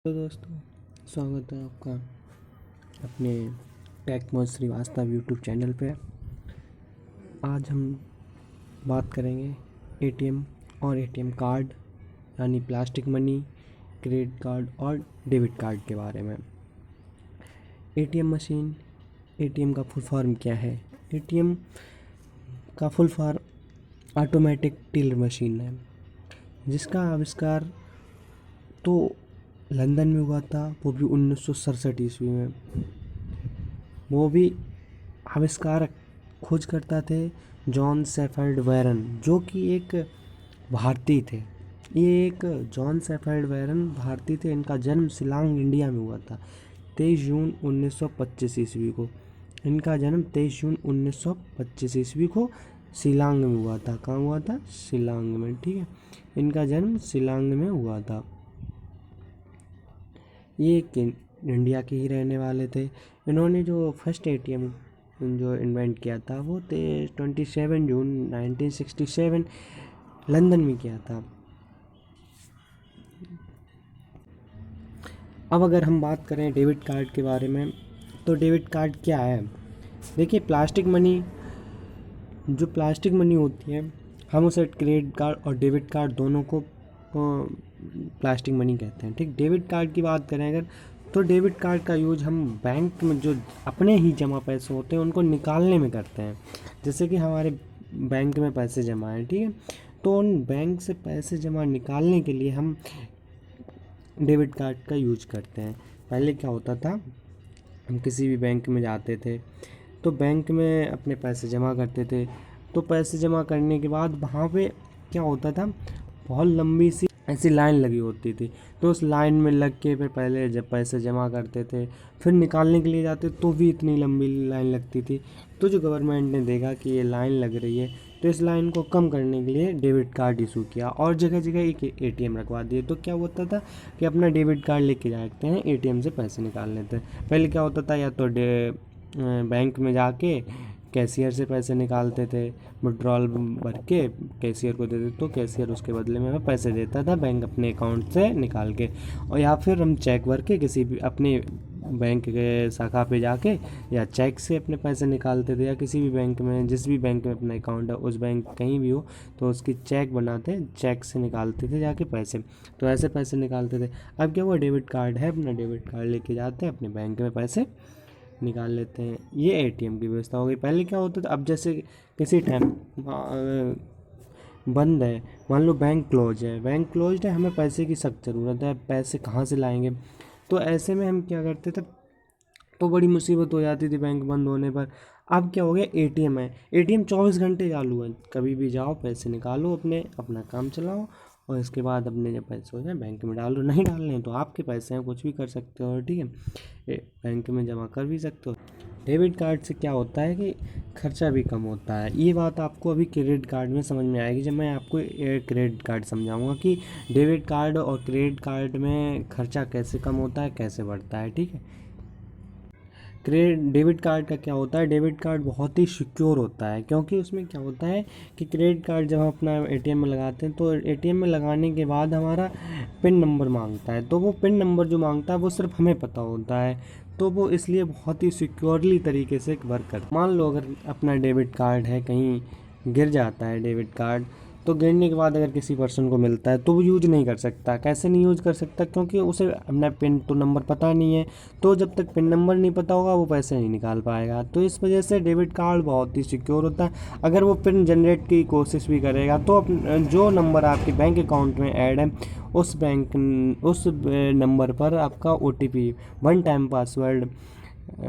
तो दोस्तों, स्वागत है आपका अपने टेकमोज श्रीवास्तव यूट्यूब चैनल पे। आज हम बात करेंगे एटीएम और एटीएम कार्ड यानी प्लास्टिक मनी, क्रेडिट कार्ड और डेबिट कार्ड के बारे में। एटीएम मशीन, एटीएम का फुल फॉर्म क्या है? एटीएम का full form automatic tiller machine है, जिसका आविष्कार तो लंदन में हुआ था, वो भी 1967 ईस्वी में। वो भी आविष्कारक खोजकर्ता थे जॉन सेफर्ड वेरन, जो कि एक भारतीय थे। ये एक जॉन सेफर्ड वेरन भारतीय थे। इनका जन्म शिलांग इंडिया में हुआ था 23 जून 1925 ईस्वी को। इनका जन्म 23 जून 1925 ईस्वी को शिलांग में हुआ था। कहाँ हुआ था? शिलांग में। ठीक है, इनका जन्म शिलांग में हुआ था। ये इंडिया के ही रहने वाले थे। इन्होंने जो फर्स्ट एटीएम जो इन्वेंट किया था वो 27 जून 1967 लंदन में किया था। अब अगर हम बात करें डेबिट कार्ड के बारे में, तो डेबिट कार्ड क्या है? देखिए, प्लास्टिक मनी होती है, हम उसे क्रेडिट कार्ड और डेबिट कार्ड दोनों को प्लास्टिक मनी कहते हैं। ठीक, डेबिट कार्ड की बात करें अगर, तो डेबिट कार्ड का यूज हम बैंक में जो अपने ही जमा पैसे होते हैं उनको निकालने में करते हैं। जैसे कि हमारे बैंक में पैसे जमा हैं, ठीक है, तो उन बैंक से पैसे जमा निकालने के लिए हम डेबिट कार्ड का यूज करते हैं। पहले क्या होता था, हम किसी भी बैंक में जाते थे तो बैंक में अपने पैसे जमा करते थे। तो पैसे जमा करने के बाद वहाँ पे क्या होता था, बहुत लंबी सी ऐसी लाइन लगी होती थी। तो उस लाइन में लग के फिर पहले जब पैसे जमा करते थे, फिर निकालने के लिए जाते तो भी इतनी लंबी लाइन लगती थी। तो जो गवर्नमेंट ने देखा कि ये लाइन लग रही है, तो इस लाइन को कम करने के लिए डेबिट कार्ड इशू किया और जगह जगह एक एटीएम रखवा दिए। तो क्या होता था कि अपना डेबिट कार्ड लेके जाते हैं, एटीएम से पैसे निकाल लेते हैं। पहले क्या होता था, या तो बैंक में जाके कैशियर से पैसे निकालते थे, विड्रॉल भर के कैशियर को देते, तो कैशियर उसके बदले में हमें पैसे देता था बैंक अपने अकाउंट से निकाल के। और या फिर हम चेक भर के किसी भी अपने बैंक के शाखा पे जाके या चेक से अपने पैसे निकालते थे, या किसी भी बैंक में, जिस भी बैंक में अपना अकाउंट है उस बैंक कहीं भी हो तो उसकी चेक बनाते, चेक से निकालते थे जाके पैसे। तो ऐसे पैसे निकालते थे। अब क्या हुआ, डेबिट कार्ड है, अपना डेबिट कार्ड लेके जाते हैं अपने बैंक में पैसे निकाल लेते हैं। ये एटीएम की व्यवस्था हो गई। पहले क्या होता था, अब जैसे किसी टाइम बंद है, मान लो बैंक क्लोज है, हमें पैसे की सख्त ज़रूरत है, पैसे कहाँ से लाएंगे? तो ऐसे में हम क्या करते थे, तो बड़ी मुसीबत हो जाती थी बैंक बंद होने पर। अब क्या हो गया, एटीएम है, एटीएम 24 घंटे चालू है, कभी भी जाओ पैसे निकालो, अपना काम चलाओ और इसके बाद अपने जब पैसे हो जाए बैंक में डालो। नहीं डालने हैं तो आपके पैसे हैं, कुछ भी कर सकते हो, ठीक है, बैंक में जमा कर भी सकते हो। डेबिट कार्ड से क्या होता है कि खर्चा भी कम होता है। ये बात आपको अभी क्रेडिट कार्ड में समझ में आएगी जब मैं आपको क्रेडिट कार्ड समझाऊंगा कि डेबिट कार्ड और क्रेडिट कार्ड में खर्चा कैसे कम होता है, कैसे बढ़ता है। ठीक है, डेबिट कार्ड का क्या होता है, डेबिट कार्ड बहुत ही सिक्योर होता है, क्योंकि उसमें क्या होता है कि क्रेडिट कार्ड जब हम अपना एटीएम में लगाते हैं तो एटीएम में लगाने के बाद हमारा पिन नंबर मांगता है। तो वो पिन नंबर जो मांगता है वो सिर्फ हमें पता होता है, तो वो इसलिए बहुत ही सिक्योरली तरीके से वर्क करता है। मान लो अगर अपना डेबिट कार्ड है, कहीं गिर जाता है डेबिट कार्ड, तो गिरने के बाद अगर किसी पर्सन को मिलता है तो वो यूज नहीं कर सकता। कैसे नहीं यूज कर सकता? क्योंकि उसे अपना पिन तो नंबर पता नहीं है, तो जब तक पिन नंबर नहीं पता होगा वो पैसे नहीं निकाल पाएगा। तो इस वजह से डेबिट कार्ड बहुत ही सिक्योर होता है। अगर वो पिन जनरेट की कोशिश भी करेगा तो जो नंबर आपके बैंक अकाउंट में ऐड है उस नंबर पर आपका OTP, one time password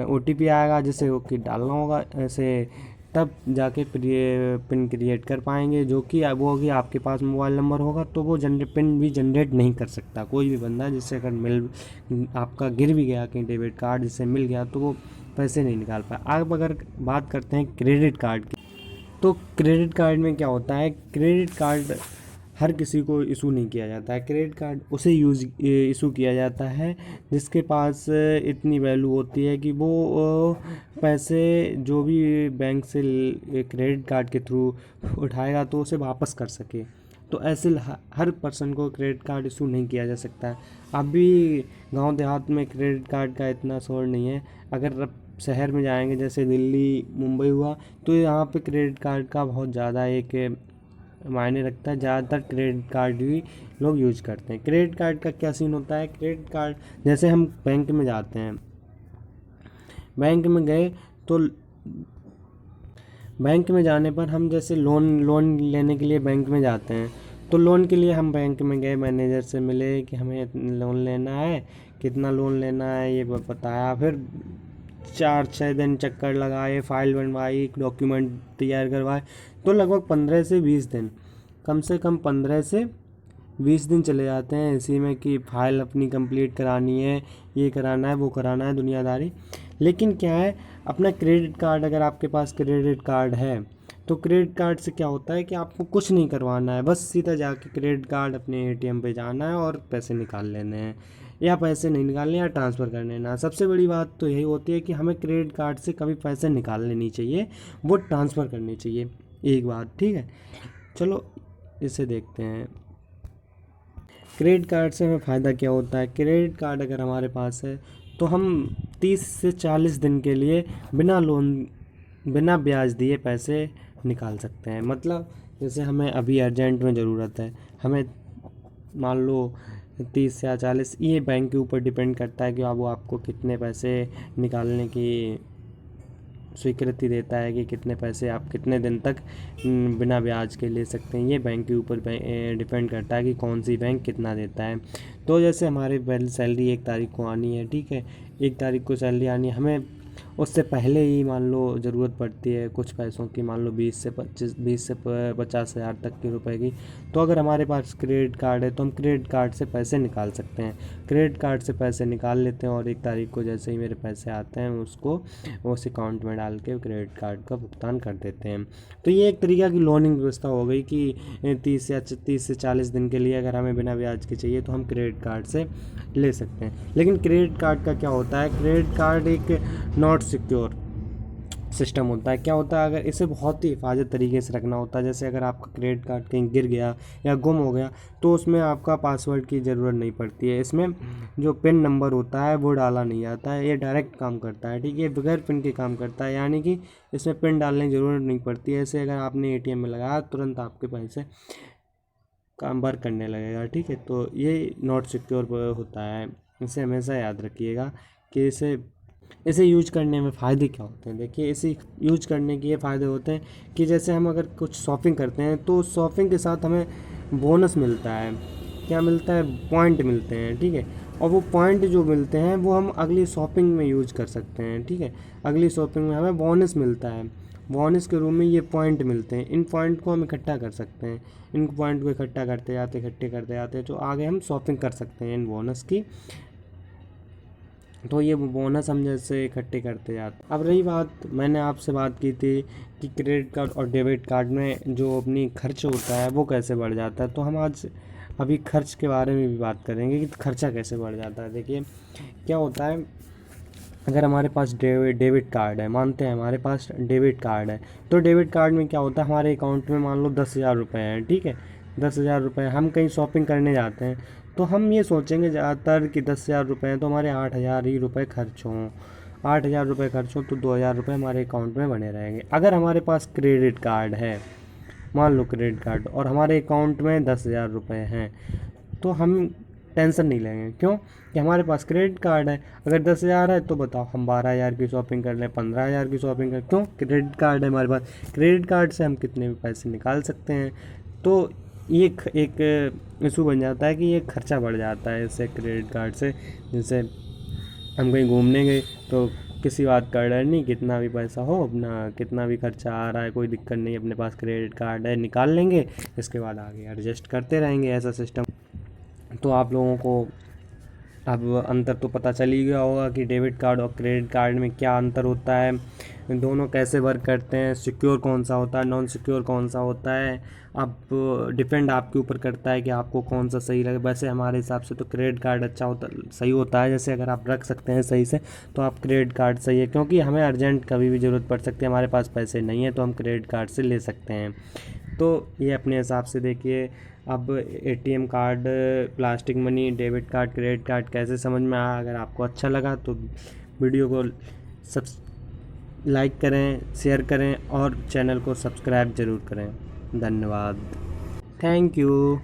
OTP आएगा, जिसे कि डालना होगा ऐसे, तब जाके पिन क्रिएट कर पाएंगे, जो कि वो होगी आपके पास मोबाइल नंबर होगा तो वो पिन भी जनरेट नहीं कर सकता कोई भी बंदा। जिससे अगर आपका गिर भी गया कहीं डेबिट कार्ड, जिससे मिल गया, तो वो पैसे नहीं निकाल पाए। अब अगर बात करते हैं क्रेडिट कार्ड की, तो क्रेडिट कार्ड में क्या होता है, क्रेडिट कार्ड हर किसी को इशू नहीं किया जाता है। क्रेडिट कार्ड उसे इशू किया जाता है जिसके पास इतनी वैल्यू होती है कि वो पैसे जो भी बैंक से क्रेडिट कार्ड के थ्रू उठाएगा तो उसे वापस कर सके। तो ऐसे हर पर्सन को क्रेडिट कार्ड इशू नहीं किया जा सकता है। अभी गांव देहात में क्रेडिट कार्ड का इतना शोर नहीं है। अगर अब शहर में जाएंगे जैसे दिल्ली मुंबई हुआ, तो यहाँ पे क्रेडिट कार्ड का बहुत ज़्यादा एक मायने रखता है। ज़्यादातर क्रेडिट कार्ड ही लोग यूज करते हैं। क्रेडिट कार्ड का क्या सीन होता है, क्रेडिट कार्ड जैसे हम बैंक में जाते हैं, बैंक में गए तो बैंक में जाने पर हम जैसे लोन लेने के लिए बैंक में जाते हैं, तो लोन के लिए हम बैंक में गए, मैनेजर से मिले कि हमें लोन लेना है, कितना लोन लेना है ये बताया। फिर 4-6 दिन चक्कर लगाए, फाइल बनवाई, डॉक्यूमेंट तैयार करवाए, तो लगभग 15 से 20 दिन, कम से कम 15 से 20 दिन चले जाते हैं इसी में कि फ़ाइल अपनी कंप्लीट करानी है, ये कराना है, वो कराना है, दुनियादारी। लेकिन क्या है, अपना क्रेडिट कार्ड, अगर आपके पास क्रेडिट कार्ड है तो क्रेडिट कार्ड से क्या होता है कि आपको कुछ नहीं करवाना है, बस सीधा जाके क्रेडिट कार्ड अपने एटीएम पे जाना है और पैसे निकाल लेने हैं, या पैसे नहीं निकालने या ट्रांसफ़र कर लेना। सबसे बड़ी बात तो यही होती है कि हमें क्रेडिट कार्ड से कभी पैसे निकालने नहीं चाहिए, वो ट्रांसफ़र करनी चाहिए, एक बात, ठीक है। चलो इसे देखते हैं, क्रेडिट कार्ड से हमें फ़ायदा क्या होता है। क्रेडिट कार्ड अगर हमारे पास है तो हम 30 से 40 दिन के लिए बिना लोन, बिना ब्याज दिए पैसे निकाल सकते हैं। मतलब जैसे हमें अभी अर्जेंट में ज़रूरत है, हमें मान लो 30 या 40, ये बैंक के ऊपर डिपेंड करता है कि वो आपको कितने पैसे निकालने की स्वीकृति देता है, कि कितने पैसे आप कितने दिन तक बिना ब्याज के ले सकते हैं। ये बैंक के ऊपर डिपेंड करता है कि कौन सी बैंक कितना देता है। तो जैसे हमारी पहले सैलरी 1 तारीख को आनी है, ठीक है, 1 तारीख को सैलरी आनी है, हमें उससे पहले ही मान लो ज़रूरत पड़ती है कुछ पैसों की, मान लो 20 से 50 हज़ार तक के रुपए की। तो अगर हमारे पास क्रेडिट कार्ड है तो हम क्रेडिट कार्ड से पैसे निकाल सकते हैं। क्रेडिट कार्ड से पैसे निकाल लेते हैं और 1 तारीख को जैसे ही मेरे पैसे आते हैं उसको उस अकाउंट में डाल के क्रेडिट कार्ड का भुगतान कर देते हैं। तो ये एक तरीका की लोनिंग व्यवस्था हो गई कि 30 से 40 दिन के लिए अगर हमें बिना ब्याज के चाहिए तो हम क्रेडिट कार्ड से ले सकते हैं। लेकिन क्रेडिट कार्ड का क्या होता है, क्रेडिट कार्ड एक नॉट सिक्योर सिस्टम होता है। क्या होता है, अगर इसे बहुत ही हिफाजत तरीके से रखना होता है। जैसे अगर आपका क्रेडिट कार्ड कहीं गिर गया या गुम हो गया तो उसमें आपका पासवर्ड की ज़रूरत नहीं पड़ती है। इसमें जो पिन नंबर होता है वो डाला नहीं जाता है, ये डायरेक्ट काम करता है, ठीक है, बगैर पिन के काम करता है, यानी कि इसमें पिन डालने की ज़रूरत नहीं पड़ती है। ऐसे अगर आपने एटीएम में लगाया तुरंत आपके पैसे काम वर्क करने लगेगा, ठीक है। तो ये नॉट सिक्योर होता है, इसे हमेशा याद रखिएगा कि इसे यूज करने में फ़ायदे क्या होते हैं। देखिए, इसे यूज करने के ये फ़ायदे होते हैं कि जैसे हम अगर कुछ शॉपिंग करते हैं तो शॉपिंग के साथ हमें बोनस मिलता है। क्या मिलता है, पॉइंट मिलते हैं, ठीक है, और वो पॉइंट जो मिलते हैं वो हम अगली शॉपिंग में यूज कर सकते हैं, ठीक है। अगली शॉपिंग में हमें बोनस मिलता है, बोनस के रूप में ये पॉइंट मिलते हैं। इन पॉइंट को हम इकट्ठा कर सकते हैं, इन पॉइंट को इकट्ठा करते जाते तो आगे हम शॉपिंग कर सकते हैं इन बोनस की। तो ये बोनस हम जैसे इकट्ठे करते जाते। अब रही बात, मैंने आपसे बात की थी कि क्रेडिट कार्ड और डेबिट कार्ड में जो अपनी खर्च होता है वो कैसे बढ़ जाता है। तो हम आज अभी खर्च के बारे में भी बात करेंगे कि खर्चा कैसे बढ़ जाता है। देखिए क्या होता है, अगर हमारे पास डेबिट कार्ड है, मानते हैं हमारे पास डेबिट कार्ड है, तो डेबिट कार्ड में क्या होता है, हमारे अकाउंट में मान लो 10,000 रुपये हैं, ठीक है, 10,000 रुपये, हम कहीं शॉपिंग करने जाते हैं तो हम ये सोचेंगे ज़्यादातर कि 10,000 रुपये हैं तो हमारे 8,000 ही रुपये खर्च हों, 8,000 रुपये खर्च हों तो 2,000 रुपये हमारे अकाउंट में बने रहेंगे। अगर हमारे पास क्रेडिट कार्ड है, मान लो क्रेडिट कार्ड, और हमारे अकाउंट में 10,000 रुपये हैं, तो हम टेंशन नहीं लेंगे। क्यों, कि हमारे पास क्रेडिट कार्ड है। अगर 10,000 है तो बताओ हम 12,000 की शॉपिंग कर लें, 15,000 की शॉपिंग कर, क्यों, क्रेडिट कार्ड है हमारे पास। क्रेडिट कार्ड से हम कितने भी पैसे निकाल सकते हैं। तो ये एक इशू बन जाता है कि ये खर्चा बढ़ जाता है इससे, क्रेडिट कार्ड से। जैसे हम कहीं घूमने गए तो किसी बात का डर नहीं, कितना भी पैसा हो, अपना कितना भी खर्चा आ रहा है कोई दिक्कत नहीं, अपने पास क्रेडिट कार्ड है, निकाल लेंगे, इसके बाद आगे एडजस्ट करते रहेंगे, ऐसा सिस्टम। तो आप लोगों को अब अंतर तो पता चल ही गया होगा कि डेबिट कार्ड और क्रेडिट कार्ड में क्या अंतर होता है, दोनों कैसे वर्क करते हैं, सिक्योर कौन सा होता है, नॉन सिक्योर कौन सा होता है। अब डिपेंड आपके ऊपर करता है कि आपको कौन सा सही लगे। वैसे हमारे हिसाब से तो क्रेडिट कार्ड अच्छा होता, सही होता है। जैसे अगर आप रख सकते हैं सही से तो आप क्रेडिट कार्ड सही है, क्योंकि हमें अर्जेंट कभी भी ज़रूरत पड़ सकती है, हमारे पास पैसे नहीं है तो हम क्रेडिट कार्ड से ले सकते हैं। तो ये अपने हिसाब से देखिए। अब ATM card, plastic money, debit card, credit card कैसे समझ में आया। अगर आपको अच्छा लगा तो वीडियो को सब लाइक करें, शेयर करें और चैनल को सब्सक्राइब ज़रूर करें। धन्यवाद। Thank you.